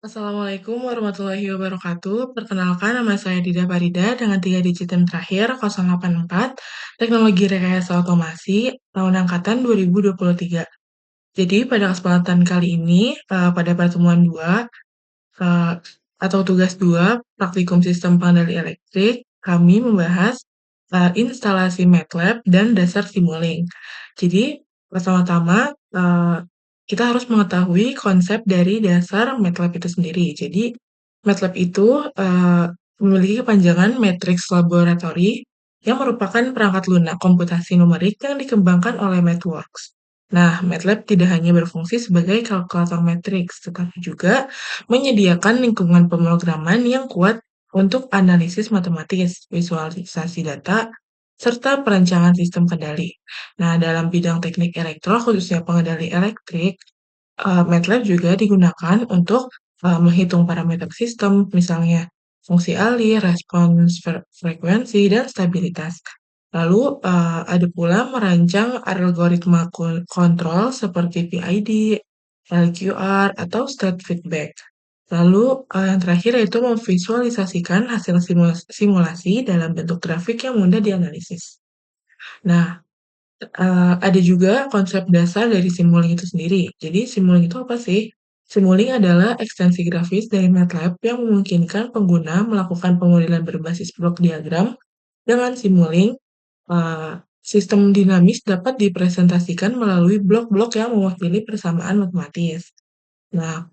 Assalamualaikum warahmatullahi wabarakatuh. Perkenalkan, nama saya Dida Farida dengan 3 digit NIM terakhir 084, Teknologi Rekayasa Otomasi, tahun angkatan 2023. Jadi pada kesempatan kali ini, pada pertemuan 2, eh, atau tugas 2, Praktikum Sistem Pengendali Elektrik, kami membahas instalasi MATLAB dan dasar Simulink. Jadi, pertama-tama, kita harus mengetahui konsep dari dasar MATLAB itu sendiri. Jadi, MATLAB itu memiliki kepanjangan Matrix Laboratory yang merupakan perangkat lunak komputasi numerik yang dikembangkan oleh MathWorks. Nah, MATLAB tidak hanya berfungsi sebagai kalkulator matriks, tetapi juga menyediakan lingkungan pemrograman yang kuat untuk analisis matematis, visualisasi data, serta perancangan sistem kendali. Nah, dalam bidang teknik elektro, khususnya pengendali elektrik, MATLAB juga digunakan untuk menghitung parameter sistem, misalnya fungsi alih, respons frekuensi, dan stabilitas. Lalu ada pula merancang algoritma kontrol seperti PID, LQR, atau state feedback. Lalu yang terakhir yaitu memvisualisasikan hasil simulasi dalam bentuk grafik yang mudah dianalisis. Nah, ada juga konsep dasar dari Simulink itu sendiri. Jadi Simulink itu apa sih? Simulink adalah ekstensi grafis dari MATLAB yang memungkinkan pengguna melakukan pemodelan berbasis blok diagram dengan Simulink. Sistem dinamis dapat dipresentasikan melalui blok-blok yang mewakili persamaan matematis. Nah,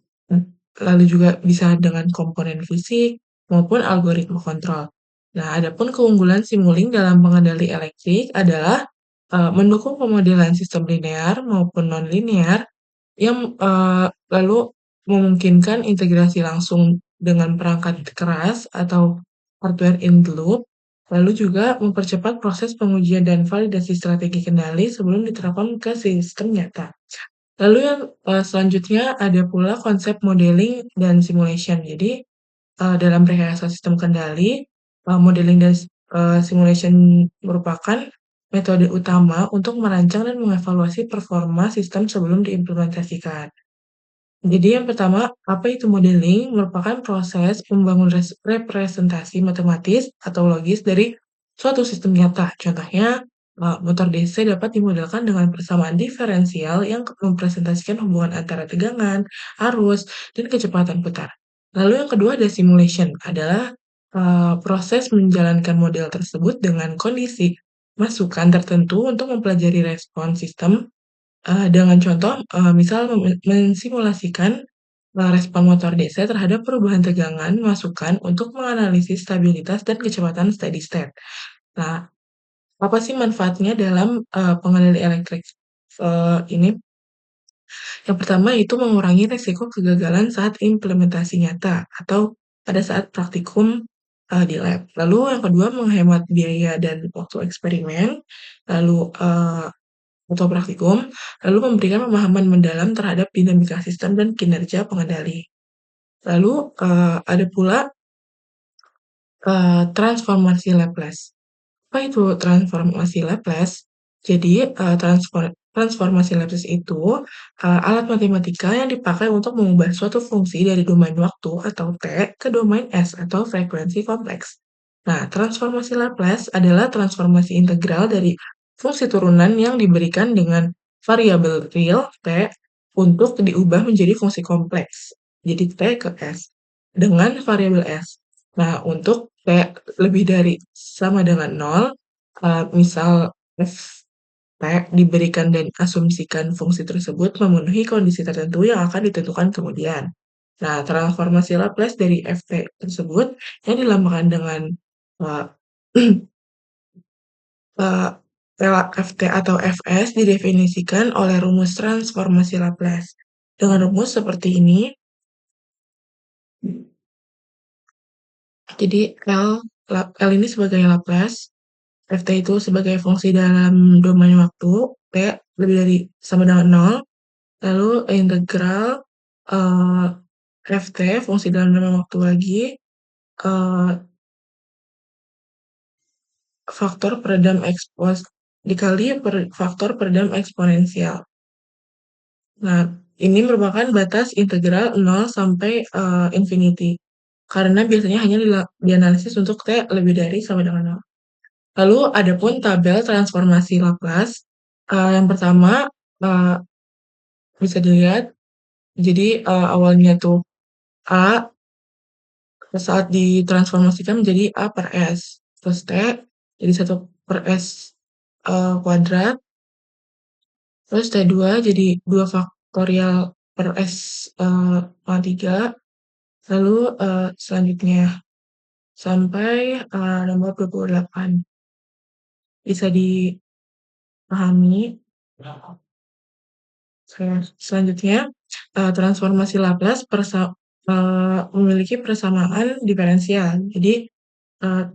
lalu juga bisa dengan komponen fisik maupun algoritma kontrol. Nah, adapun keunggulan Simulink dalam pengendali elektrik adalah mendukung pemodelan sistem linear maupun non-linear yang lalu memungkinkan integrasi langsung dengan perangkat keras atau hardware in the loop, lalu juga mempercepat proses pengujian dan validasi strategi kendali sebelum diterapkan ke sistem nyata. Lalu yang selanjutnya ada pula konsep modeling dan simulation. Jadi dalam rekayasa sistem kendali, modeling dan simulation merupakan metode utama untuk merancang dan mengevaluasi performa sistem sebelum diimplementasikan. Jadi yang pertama, apa itu modeling? Merupakan proses membangun representasi matematis atau logis dari suatu sistem nyata. Contohnya, motor DC dapat dimodelkan dengan persamaan diferensial yang mempresentasikan hubungan antara tegangan, arus, dan kecepatan putar. Lalu yang kedua ada simulation, adalah proses menjalankan model tersebut dengan kondisi masukan tertentu untuk mempelajari respon sistem. Dengan contoh, misal mensimulasikan respon motor DC terhadap perubahan tegangan masukan untuk menganalisis stabilitas dan kecepatan steady state. Nah, apa sih manfaatnya dalam pengendali elektrik ini? Yang pertama itu mengurangi risiko kegagalan saat implementasi nyata atau pada saat praktikum di lab. Lalu yang kedua menghemat biaya dan waktu eksperimen. Lalu atau praktikum, lalu memberikan pemahaman mendalam terhadap dinamika sistem dan kinerja pengendali. Lalu ada pula transformasi Laplace. Apa itu transformasi Laplace? Jadi transformasi Laplace itu alat matematika yang dipakai untuk mengubah suatu fungsi dari domain waktu atau T ke domain S atau frekuensi kompleks. Nah, transformasi Laplace adalah transformasi integral dari fungsi turunan yang diberikan dengan variabel real T untuk diubah menjadi fungsi kompleks. Jadi T ke S dengan variabel S. Nah, untuk T lebih dari sama dengan 0, misal F T diberikan dan asumsikan fungsi tersebut memenuhi kondisi tertentu yang akan ditentukan kemudian. Nah, transformasi Laplace dari Ft tersebut yang dilambangkan dengan uh, Ft atau Fs didefinisikan oleh rumus transformasi Laplace. Dengan rumus seperti ini, jadi L ini sebagai Laplace, Ft itu sebagai fungsi dalam domain waktu, T lebih dari sama dengan 0, lalu integral uh, Ft fungsi dalam domain waktu lagi, uh, faktor peredam dikali faktor peredam eksponensial. Nah, Ini merupakan batas integral 0 sampai infinity. Karena biasanya hanya dianalisis untuk T lebih dari sama dengan 0. Lalu ada pun tabel transformasi Laplace. Yang pertama uh, bisa dilihat, jadi awalnya tuh A saat ditransformasikan menjadi A per S. Terus T jadi 1 per S kuadrat. Terus T2 jadi 2 faktorial per S pangkat 3. Lalu selanjutnya sampai nomor 28. Bisa dipahami. Selanjutnya, transformasi Laplace memiliki persamaan diferensial. Jadi,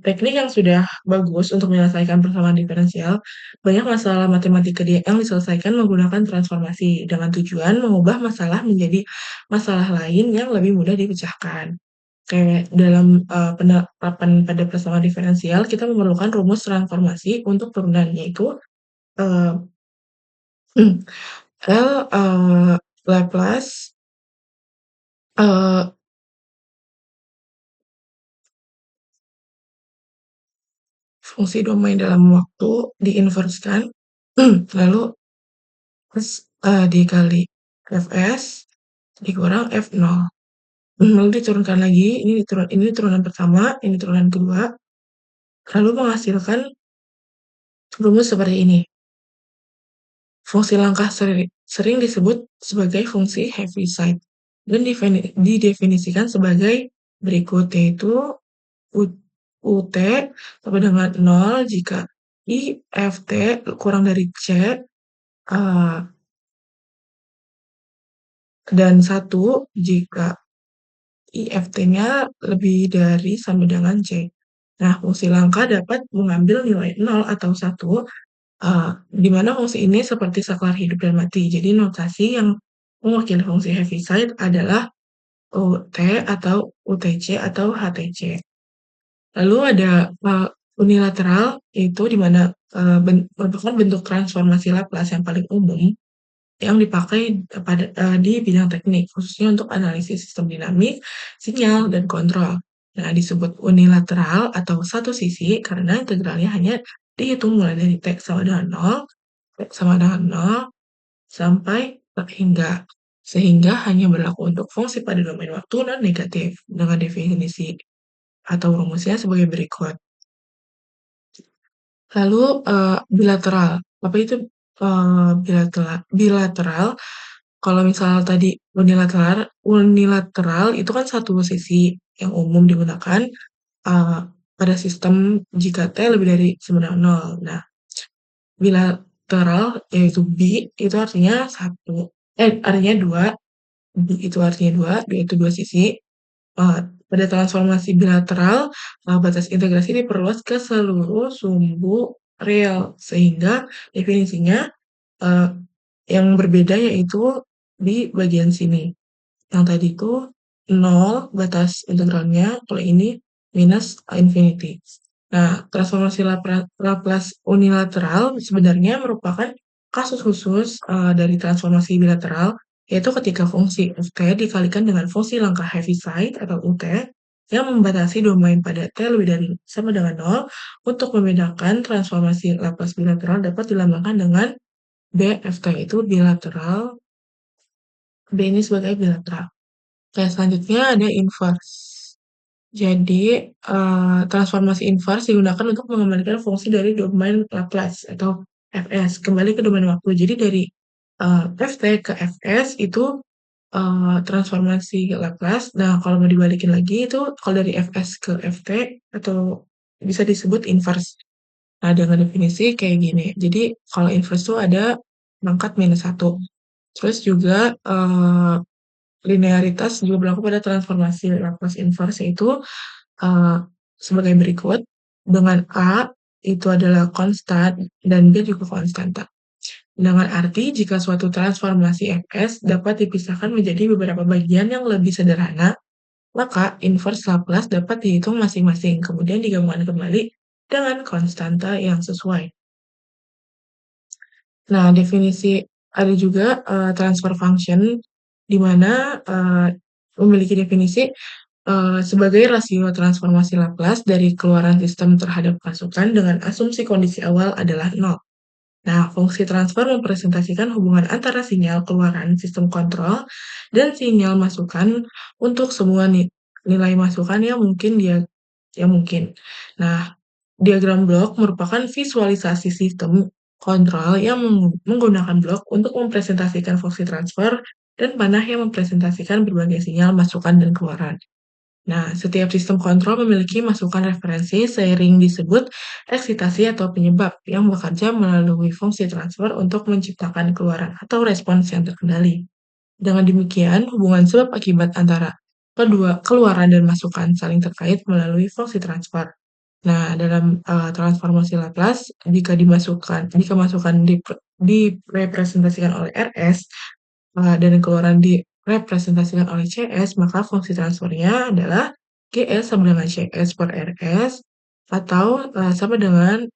teknik yang sudah bagus untuk menyelesaikan persamaan diferensial, banyak masalah matematika yang diselesaikan menggunakan transformasi dengan tujuan mengubah masalah menjadi masalah lain yang lebih mudah dipecahkan. Kayak dalam penerapan pada persamaan diferensial, kita memerlukan rumus transformasi untuk turunan, yaitu uh, L Laplace fungsi domain dalam waktu diinverskan, lalu terus dikali Fs dikurang F0. Lalu diturunkan lagi, ini turunan pertama, ini turunan kedua, lalu menghasilkan rumus seperti ini. Fungsi langkah sering disebut sebagai fungsi Heaviside dan didefinisikan sebagai berikut, yaitu UT sama dengan 0 jika IFT kurang dari C dan 1 jika IFT-nya lebih dari sama dengan C. Nah, fungsi langka dapat mengambil nilai 0 atau 1, di mana fungsi ini seperti saklar hidup dan mati. Jadi notasi yang mewakili fungsi Heaviside adalah UT atau UTC atau HTC. Lalu ada unilateral, itu di mana merupakan bentuk transformasi Laplace yang paling umum yang dipakai di bidang teknik, khususnya untuk analisis sistem dinamik, sinyal, dan kontrol. Nah, disebut unilateral atau satu sisi karena integralnya hanya dihitung mulai dari T sama dengan 0, T sama dengan 0, sampai hingga. Sehingga hanya berlaku untuk fungsi pada domain waktu non-negatif dengan definisi atau rumusnya sebagai berikut. Lalu bilateral. Apa itu bilateral? Kalau misal tadi unilateral itu kan satu sisi yang umum digunakan pada sistem jika T lebih dari sama dengan 0. Nah, bilateral yaitu B itu artinya artinya 2. B itu artinya 2, yaitu 2 sisi. Pada transformasi bilateral, batas integrasi diperluas ke seluruh sumbu real, sehingga definisinya yang berbeda yaitu di bagian sini. Yang tadi itu 0 batas integralnya, kalau ini minus infinity. Nah, transformasi Laplace unilateral sebenarnya merupakan kasus khusus dari transformasi bilateral, yaitu ketika fungsi Ft dikalikan dengan fungsi langkah Heaviside atau Ut yang membatasi domain pada T lebih dari sama dengan 0. Untuk membedakan transformasi Laplace bilateral dapat dilambangkan dengan BFT itu bilateral, B ini sebagai bilateral. Oke, selanjutnya ada inverse. Jadi, transformasi inverse digunakan untuk mengembalikan fungsi dari domain Laplace atau Fs kembali ke domain waktu. Jadi dari Ft ke Fs itu transformasi Laplace. Nah, kalau mau dibalikin lagi itu kalau dari Fs ke Ft atau bisa disebut inverse. Nah, dengan definisi kayak gini. Jadi kalau inverse itu ada pangkat -1. Terus juga linearitas juga berlaku pada transformasi Laplace inverse, yaitu sebagai berikut. Dengan A itu adalah konstan dan B juga konstanta. Dengan arti jika suatu transformasi Fs dapat dipisahkan menjadi beberapa bagian yang lebih sederhana, maka inverse Laplace dapat dihitung masing-masing, kemudian digabungkan kembali dengan konstanta yang sesuai. Nah, definisi ada juga transfer function. di mana memiliki definisi sebagai rasio transformasi Laplace dari keluaran sistem terhadap masukan dengan asumsi kondisi awal adalah nol. Nah, fungsi transfer mempresentasikan hubungan antara sinyal keluaran sistem kontrol dan sinyal masukan untuk semua nilai masukan yang mungkin yang mungkin. Nah, diagram blok merupakan visualisasi sistem kontrol yang menggunakan blok untuk mempresentasikan fungsi transfer dan panah yang mempresentasikan berbagai sinyal masukan dan keluaran. Nah, setiap sistem kontrol memiliki masukan referensi seiring disebut eksitasi atau penyebab yang bekerja melalui fungsi transfer untuk menciptakan keluaran atau respons yang terkendali. Dengan demikian, hubungan sebab akibat antara kedua keluaran dan masukan saling terkait melalui fungsi transfer. Nah, dalam transformasi Laplace, jika masukan direpresentasikan oleh RS, dan keluaran direpresentasikan oleh CS, maka fungsi transfernya adalah GS sama dengan CS per RS, atau sama dengan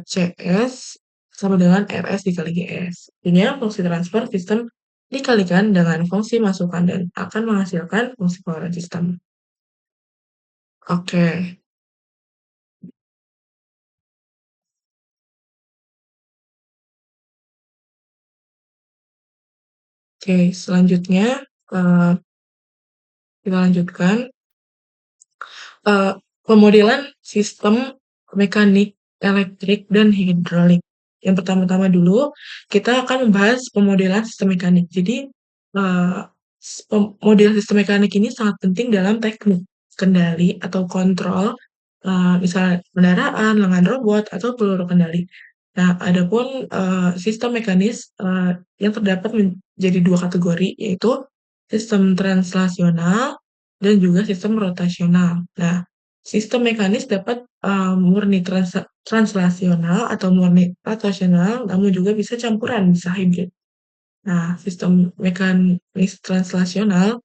CS sama dengan RS dikali GS. Artinya fungsi transfer sistem dikalikan dengan fungsi masukan dan akan menghasilkan fungsi keluaran sistem. Oke, oke. Selanjutnya eh, kita lanjutkan. eh, Pemodelan sistem mekanik, elektrik, dan hidrolik. Yang pertama-tama dulu, kita akan membahas pemodelan sistem mekanik. Jadi, eh, model sistem mekanik ini sangat penting dalam teknik kendali atau kontrol, misalnya kendaraan, lengan robot, atau peluru kendali. Nah, adapun sistem mekanis yang terdapat menjadi dua kategori, yaitu sistem translasional dan juga sistem rotasional. Nah, sistem mekanis dapat murni translasional atau murni rotasional, namun juga bisa campuran, bisa hybrid. Nah, sistem mekanis translasional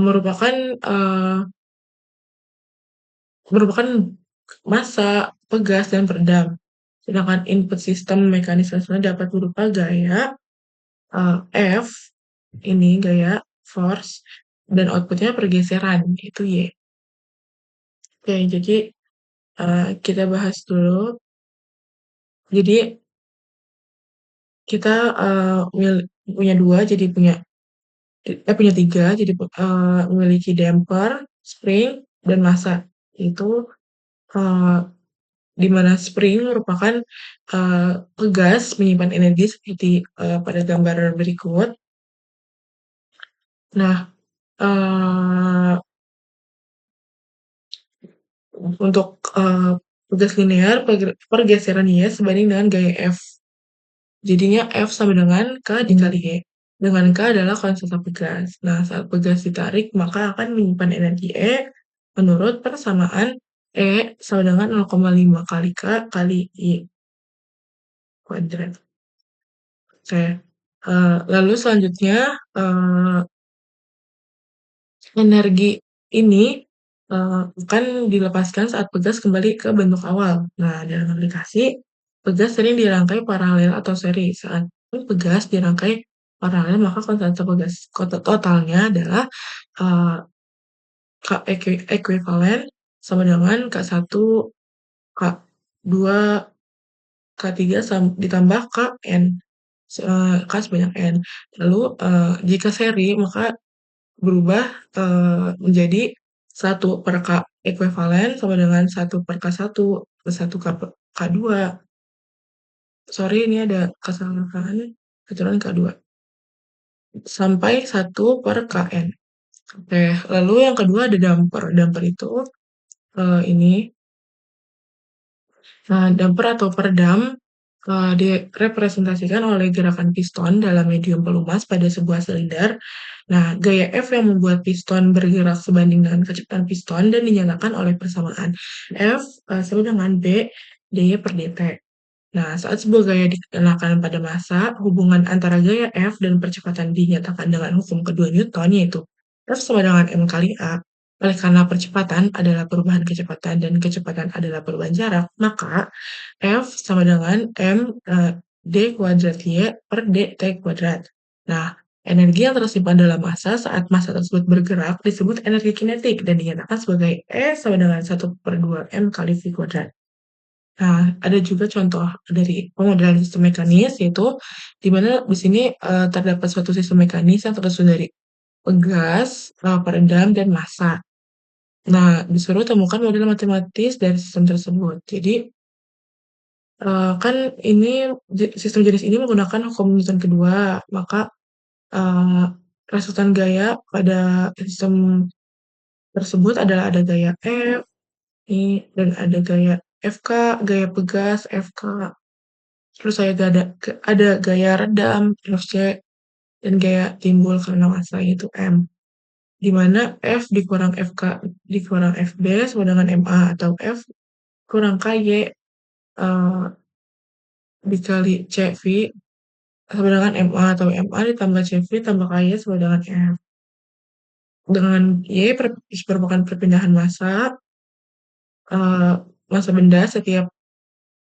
merupakan merupakan massa, pegas, dan peredam. Sedangkan input sistem mekanis translasional dapat berupa gaya F, ini gaya force, dan outputnya pergeseran, itu Y. Oke, jadi kita bahas dulu. Jadi kita punya dua, jadi punya tiga, jadi memiliki damper, spring, dan massa. Itu eh, di mana spring merupakan pegas menyimpan energi seperti pada gambar berikut. Nah, eh, untuk pegas linear, pergeseran Y sebanding dengan gaya F. Jadinya F sama dengan K dikali Y. Dengan K adalah konstanta pegas. Nah, saat pegas ditarik, maka akan menyimpan energi E menurut persamaan E sama dengan 0,5 kali K kali Y kuadrat. Oke. Lalu selanjutnya, energi ini akan dilepaskan saat pegas kembali ke bentuk awal. Nah, dalam aplikasi, pegas sering dirangkai paralel atau seri. Saat pegas dirangkai paralel, maka konstanta pegas totalnya adalah uh, K ekuivalen sama dengan K1, K2, K3 ditambah Kn. K sebanyak N. Lalu, jika seri, maka berubah menjadi 1/K ekuivalen sama dengan 1/K1 plus 1 K2. Sorry, ini ada kesalahan keturunan K2. Sampai 1/Kn. Oke, lalu yang kedua ada damper. Damper itu ini. Nah, damper atau peredam direpresentasikan oleh gerakan piston dalam medium pelumas pada sebuah silinder. Nah, gaya F yang membuat piston bergerak sebanding dengan kecepatan piston dan dinyatakan oleh persamaan F sama dengan B dy per dt. Nah, saat sebuah gaya dikenakan pada massa, hubungan antara gaya F dan percepatan dinyatakan dengan hukum kedua Newton, yaitu F sama dengan m kali A. Oleh karena percepatan adalah perubahan kecepatan dan kecepatan adalah perubahan jarak, maka F sama dengan m d kuadrat Y per dt kuadrat. Nah, energi yang tersimpan dalam massa saat massa tersebut bergerak disebut energi kinetik dan dinyatakan sebagai E sama dengan 1/2 M kali V kuadrat. Nah, ada juga contoh dari pemodelan sistem mekanis, yaitu di mana di sini terdapat suatu sistem mekanis yang tersusun dari pegas, peredam, dan massa. Nah, disuruh temukan model matematis dari sistem tersebut. Jadi, kan ini sistem jenis ini menggunakan hukum Newton kedua, maka eee, resultan gaya pada sistem tersebut adalah ada gaya F, I, dan ada gaya FK, gaya pegas FK, terus ada gaya redam FC, dan gaya timbul karena massa yaitu M. Di mana F dikurang FK dikurang FB sama dengan MA atau F kurang KY dikali CV sama dengan MA atau MA ditambah CV tambah KY sama dengan F. Dengan Y merupakan perpindahan massa, massa benda setiap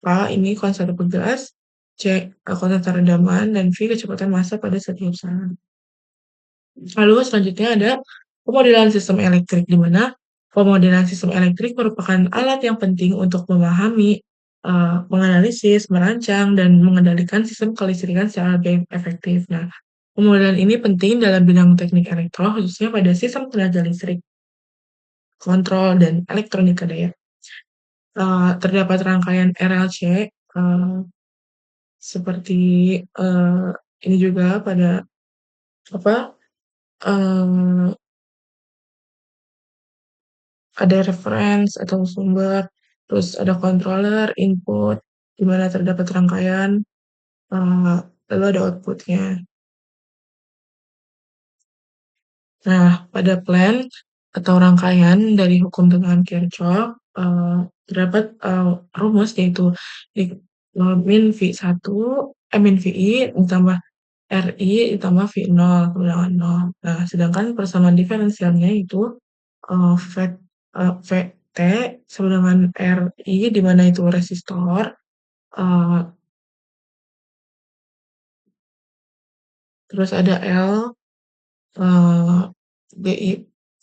K ini konstanta pegas, C konstanta redaman, dan V kecepatan massa pada setiap saat. Lalu selanjutnya ada pemodelan sistem elektrik, di mana pemodelan sistem elektrik merupakan alat yang penting untuk memahami, menganalisis, merancang, dan mengendalikan sistem kelistrikan secara lebih efektif. Nah, pemodelan ini penting dalam bidang teknik elektro, khususnya pada sistem tenaga listrik, kontrol, dan elektronika daya. Terdapat rangkaian RLC, seperti ini juga pada apa? eee Ada reference atau sumber, terus ada controller, input, di mana terdapat rangkaian, eee, lalu ada output-nya. Nah, pada plan atau rangkaian dari hukum tegangan Kirchhoff, terdapat, rumus yaitu di min V1 min VI ditambah RI ditambah V0 sama dengan 0. Nah, sedangkan persamaan diferensialnya itu VT sama dengan RI di mana itu resistor, eee, terus ada L, eee, DI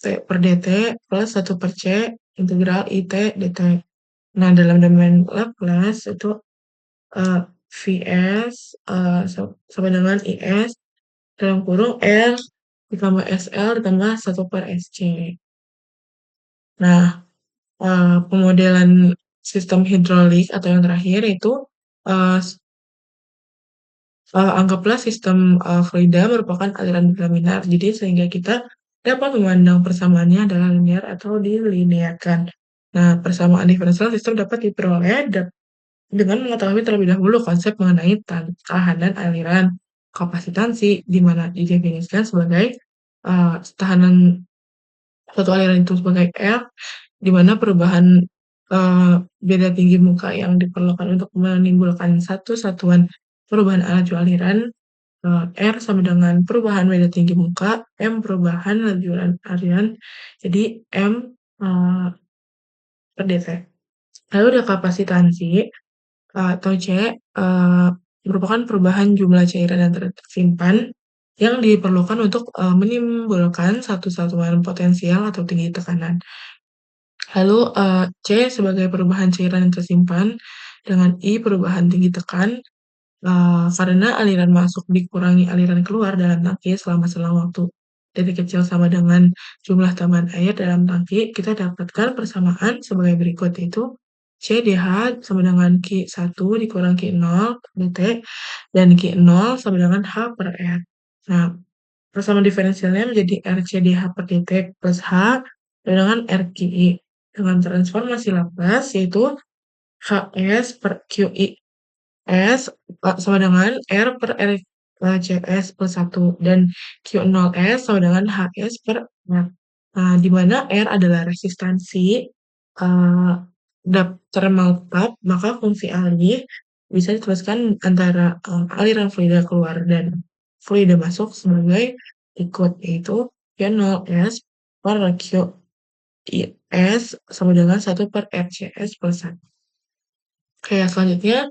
T per dt plus 1/C integral IT dt. Nah, dalam domain Laplace itu, eee, Vs, sama dengan Is dalam kurung R ditambah SL ditambah 1/Sc. Nah, pemodelan sistem hidrolik atau yang terakhir itu, eee anggaplah sistem, fluida merupakan aliran bilaminar. Jadi sehingga kita dapat memandang persamaannya adalah linear atau dilinearkan. Nah, persamaan diferensial sistem dapat diperoleh dengan mengetahui terlebih dahulu konsep mengenai tahanan aliran, kapasitansi, di mana didefinisikan sebagai, tahanan suatu aliran itu sebagai F, di mana perubahan, beda tinggi muka yang diperlukan untuk menimbulkan satu satuan perubahan laju aliran, R sama dengan perubahan beda tinggi muka, M perubahan laju aliran, jadi M, per dt. Lalu ada kapasitansi, atau C, merupakan perubahan jumlah cairan yang tersimpan yang diperlukan untuk, menimbulkan satu satuan potensial atau tinggi tekanan. Lalu, C sebagai perubahan cairan yang tersimpan, dengan I perubahan tinggi tekan, karena aliran masuk dikurangi aliran keluar dalam tangki selama selang waktu detik kecil sama dengan jumlah tambahan air dalam tangki, kita dapatkan persamaan sebagai berikut, yaitu CDH sama dengan Q1 dikurang Q0 dt, dan Q0 sama dengan H per R. Nah, persamaan diferensialnya menjadi RCDH per dt plus H sama dengan RQI. Dengan transformasi Laplace, yaitu HS per QI S, sama dengan R per R, CS plus 1 dan Q0S sama dengan HS per R. Nah, di mana R adalah resistansi, eee, thermal tap, maka fungsi alih bisa dituliskan antara, aliran fluida keluar dan fluida masuk sebagai berikut, yaitu Q0S per QIS sama dengan 1/RCS plus 1. Oke, selanjutnya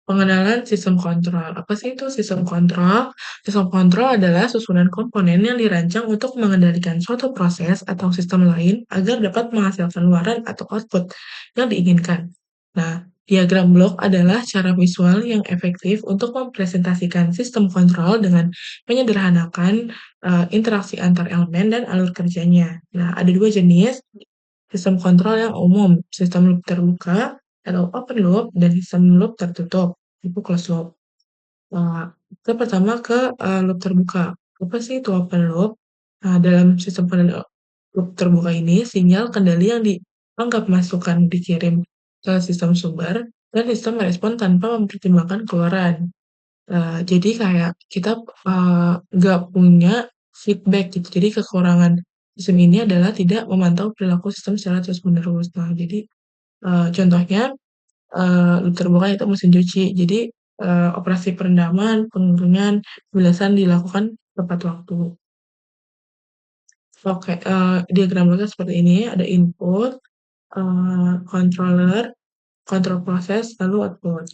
Pengenalan sistem kontrol. Apa sih itu sistem kontrol? Sistem kontrol adalah susunan komponen yang dirancang untuk mengendalikan suatu proses atau sistem lain agar dapat menghasilkan luaran atau output yang diinginkan. Nah, diagram blok adalah cara visual yang efektif untuk mempresentasikan sistem kontrol dengan menyederhanakan interaksi antar elemen dan alur kerjanya. Nah, ada dua jenis sistem kontrol yang umum, sistem loop terbuka atau open loop dan sistem loop tertutup, itu closed loop. Kita pertama ke loop terbuka. Apa sih itu open loop? Nah, dalam sistem loop terbuka ini, sinyal kendali yang dianggap masukan dikirim ke sistem sumber dan sistem merespon tanpa mempertimbangkan keluaran. Jadi kayak kita nggak punya feedback gitu. Jadi kekurangan sistem ini adalah tidak memantau perilaku sistem secara terus-menerus. Nah, jadi contohnya loop terbuka itu mesin cuci. Jadi operasi perendaman, pengeringan, pembilasan dilakukan tepat waktu. Oke, diagram bloknya seperti ini. Ada input, controller, control proses, lalu output.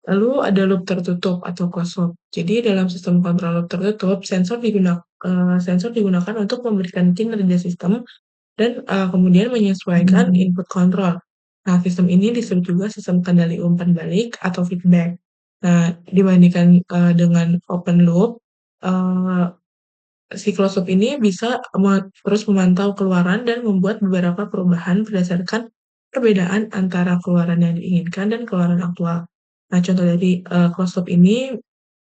Lalu ada loop tertutup atau closed loop. Jadi dalam sistem kontrol loop tertutup, sensor digunakan untuk memberikan kinerja sistem dan kemudian menyesuaikan input kontrol. Nah, sistem ini disebut juga sistem kendali umpan balik atau feedback. Nah, dibandingkan dengan open loop, eh, si closed loop ini bisa terus memantau keluaran dan membuat beberapa perubahan berdasarkan perbedaan antara keluaran yang diinginkan dan keluaran aktual. Nah, contoh dari closed loop ini,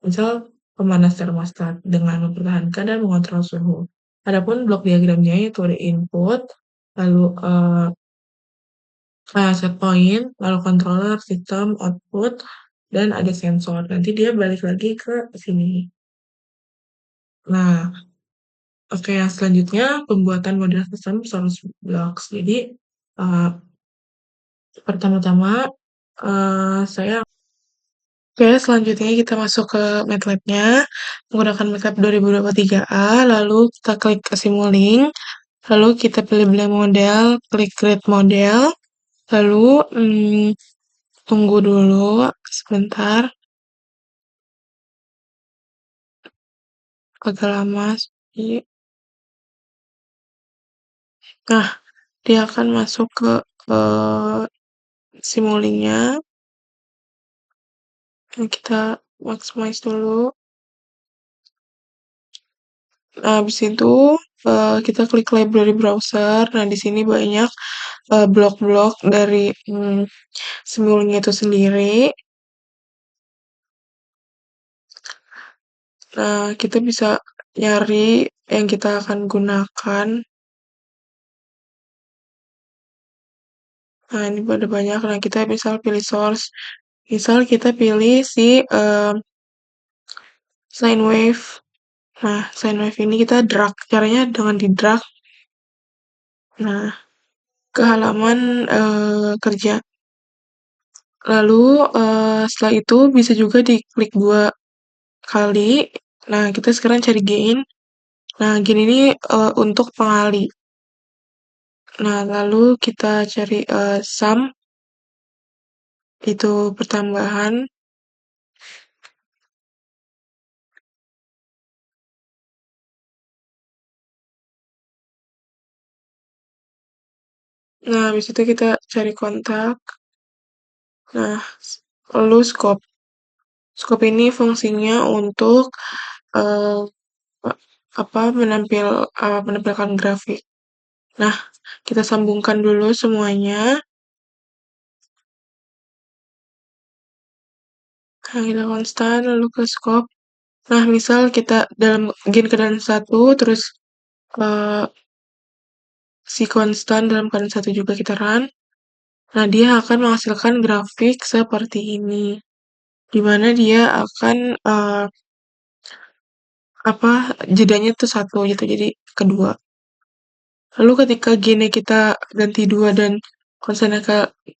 misal pemanas termostat dengan mempertahankan dan mengontrol suhu. Adapun blok diagramnya yaitu ada input, lalu set point, lalu controller, sistem, output, dan ada sensor. Nanti dia balik lagi ke sini. Nah, oke, yang selanjutnya pembuatan model sistem source blocks. Jadi, uh, pertama-tama saya oke, selanjutnya kita masuk ke MATLAB-nya menggunakan MATLAB 2023A, lalu kita klik ke Simulink, lalu kita pilih blank model, klik create model, lalu tunggu dulu sebentar, agak lama. Nah, dia akan masuk ke Simulink-nya. Nah, kita maximize dulu. Nah, habis itu kita klik library browser. Nah, di sini banyak blok-blok dari Simulink itu sendiri. Nah, kita bisa nyari yang kita akan gunakan. Nah, ini ada banyak. Nah, kita misal pilih source. Misal kita pilih si sine wave. Nah, sine wave ini kita drag. Caranya dengan di drag. Nah, ke halaman kerja. Lalu setelah itu bisa juga diklik 2 kali. Nah, kita sekarang cari gain. Nah, gain ini untuk pengali. Nah, lalu kita cari sum, itu pertambahan. Nah, habis itu kita cari kontak. Nah, lalu scope. Scope ini fungsinya untuk uh, menampilkan grafik. Nah, kita sambungkan dulu semuanya. Nah, kita konstan, lalu ke scope. Nah, misal kita dalam gain keadaan 1, terus si konstan dalam keadaan 1 juga kita run. Nah, dia akan menghasilkan grafik seperti ini. Di mana dia akan jedanya tuh 1 gitu, jadi kedua. Lalu ketika gainnya kita ganti 2 dan konstannya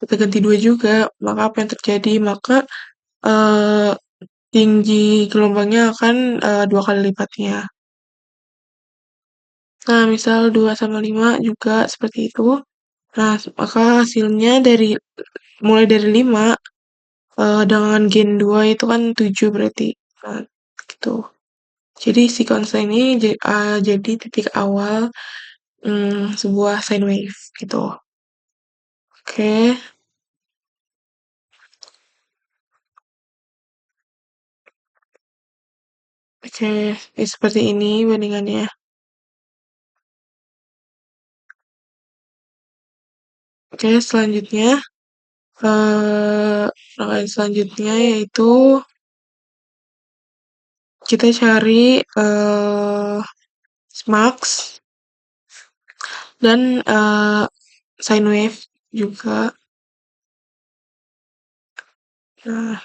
kita ganti 2 juga, maka apa yang terjadi? Maka eh, tinggi gelombangnya akan 2 kali lipatnya. Nah, misal 2 sama 5 juga seperti itu. Nah, maka hasilnya mulai dari 5 dengan gain 2 itu kan 7 berarti. Nah, gitu. Jadi si konstan ini jadi titik awal sebuah sine wave gitu. Oke, oke, seperti ini bandingannya. Oke, selanjutnya, rangkaian selanjutnya yaitu kita cari max dan sine wave juga. Nah,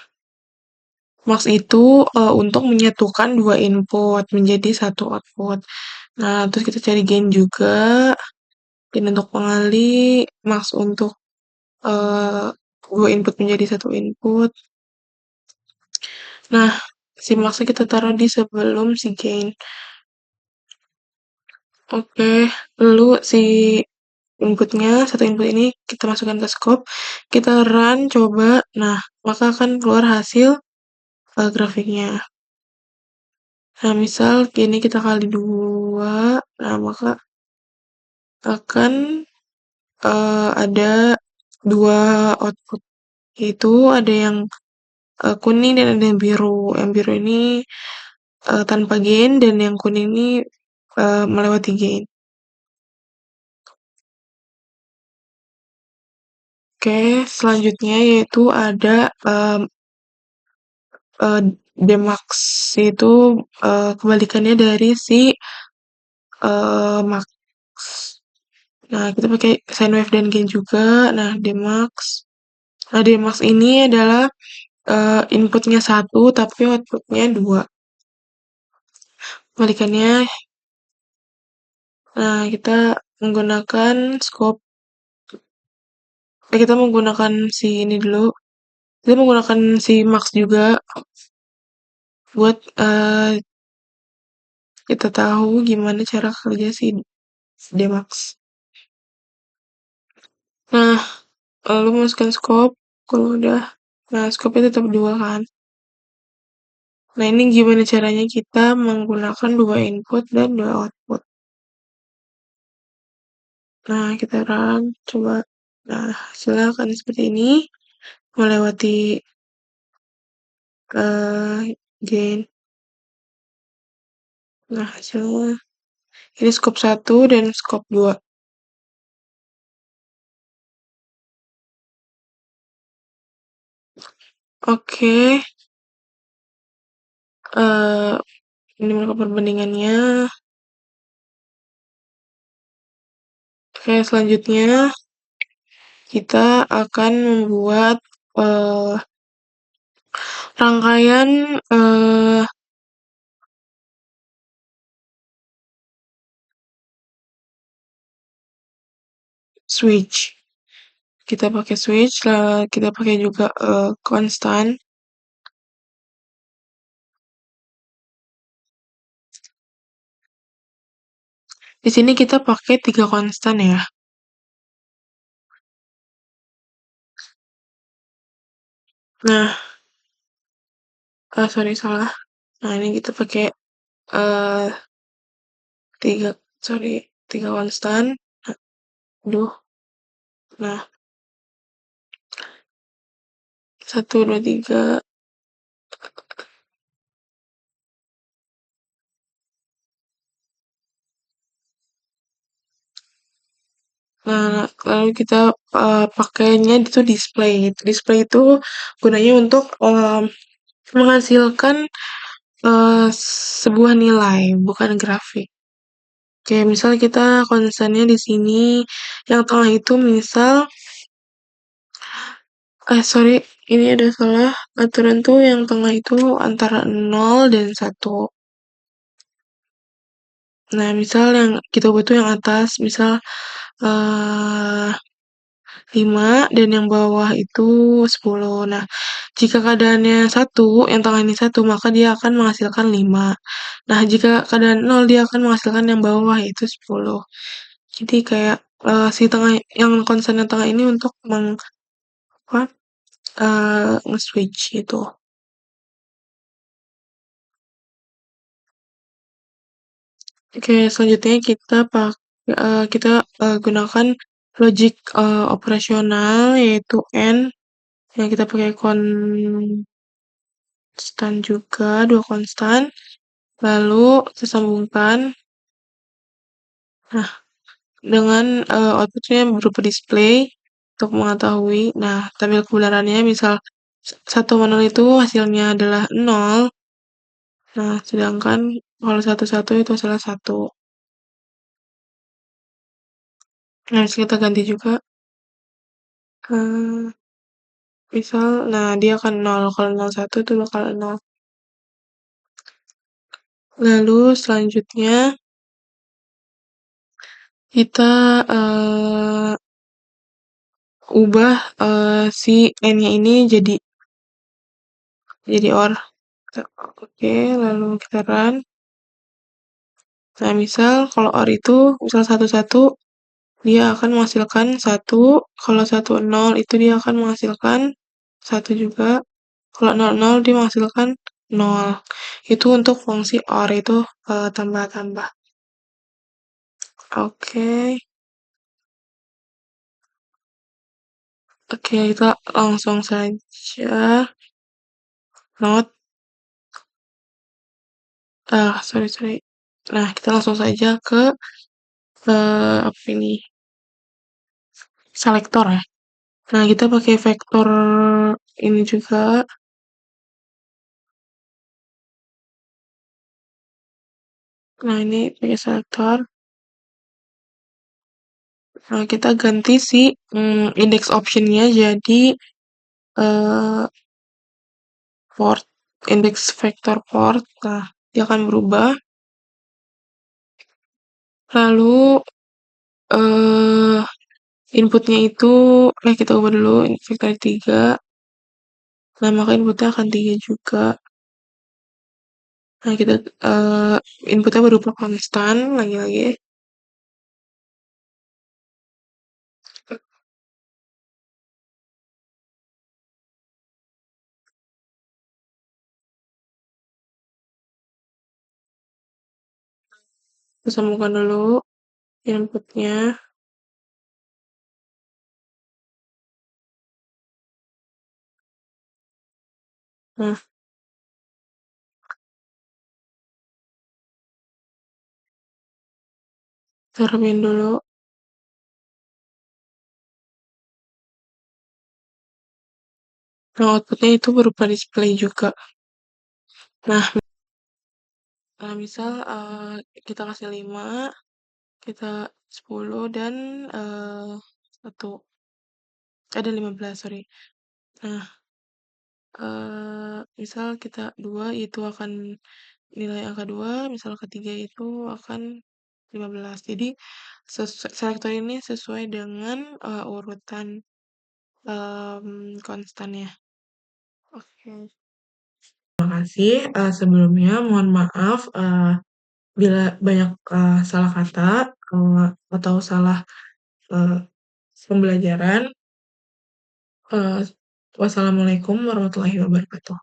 max itu untuk menyatukan dua input menjadi satu output. Nah, terus kita cari gain juga, gain untuk pengali, max untuk eh, dua input menjadi satu input. Nah, si maxnya kita taruh di sebelum si gain. Oke, lalu si inputnya, satu input ini kita masukkan ke scope, kita run, coba, nah, maka akan keluar hasil grafiknya. Nah, misal gini kita kali 2, nah maka akan ada dua output, yaitu ada yang kuning dan ada yang biru. Yang biru ini tanpa gain dan yang kuning ini melewati gain. Oke, selanjutnya yaitu ada Dmax, itu kebalikannya dari si max. Nah, kita pakai sine wave dan gain juga. Nah, Dmax. Nah, Dmax ini adalah inputnya 1 tapi outputnya 2. Kebalikannya, nah kita menggunakan scope. Kita menggunakan si ini dulu. Kita menggunakan si max juga buat kita tahu gimana cara kerja si Dmax. Nah, lalu masukkan scope. Kalau udah, nah scope-nya tetap 2 kan. Nah, ini gimana caranya kita menggunakan dua input dan dua output. Nah, kita run, coba. Nah, hasilnya akan seperti ini, melewati gain. Nah, hasilnya ini scope 1 dan scope 2. Oke, eh ini mereka perbandingannya. Oke, selanjutnya kita akan membuat eh, rangkaian switch. Kita pakai switch, kita pakai juga konstan. Di sini kita pakai 3 konstan ya. Nah, sorry salah. Nah, ini kita pakai eh 3, sorry, 3 konstan. Aduh. Nah, 1, 2, 3. Nah, lalu kita pakainya itu display. Display itu gunanya untuk menghasilkan sebuah nilai, bukan grafik. Kayak misal kita konstannya di sini, yang tengah itu misal, sorry, ini ada salah. Aturan tuh yang tengah itu antara 0 dan 1. Nah, misal yang kita butuh yang atas, misal eh 5 dan yang bawah itu 10. Nah, jika keadaannya satu, yang tengah ini satu, maka dia akan menghasilkan 5. Nah, jika keadaan 0, dia akan menghasilkan yang bawah yaitu 10. Jadi kayak si tengah yang konstan yang tengah ini untuk apa? nge-switch gitu. Oke, selanjutnya kita gunakan logic operasional yaitu AND yang kita pakai konstan juga, dua konstan. Lalu kita sambungkan nah dengan outputnya berupa display untuk mengetahui. Nah, tampil kebenarannya misal 1 sama 0 itu hasilnya adalah 0. Nah, sedangkan kalau 1, 1 itu hasilnya 1. Nah, bisa kita ganti juga. eh, Misal, nah dia akan 0. Kalau 01 itu bakal 0. Lalu selanjutnya kita ubah si n-nya ini jadi OR. Oke, lalu kita run. Nah, misal kalau OR itu misal 1, 1 dia akan menghasilkan 1. Kalau 1, 0 itu dia akan menghasilkan 1 juga. Kalau 0, 0 dia menghasilkan 0. Itu untuk fungsi OR itu tambah-tambah. Oke. Oke, kita langsung saja not sorry sorry. Nah, kita langsung saja ke apa ini? Selektor ya. Nah, kita pakai vektor ini juga. Nah, ini pakai selektor. Nah, kita ganti si index optionnya jadi eh, port index vektor port. Nah, dia akan berubah. Lalu eh inputnya itu kita ubah dulu vektor 3. Nah, maka inputnya akan 3 juga. Nah, kita inputnya berupa konstan lagi-lagi. Kita sambungkan dulu inputnya. Nah, terapin dulu. Nah, outputnya itu berupa display juga. Nah, misal kita kasih 5, kita 10 dan 1. Ada 15, sorry. Nah, misal kita 2 itu akan nilai angka 2, misal ketiga itu akan 15. Jadi selektor ini sesuai dengan urutan konstannya. Oke. Terima kasih. Sebelumnya mohon maaf bila banyak salah kata atau salah eh, pembelajaran. Eh, Wassalamualaikum warahmatullahi wabarakatuh.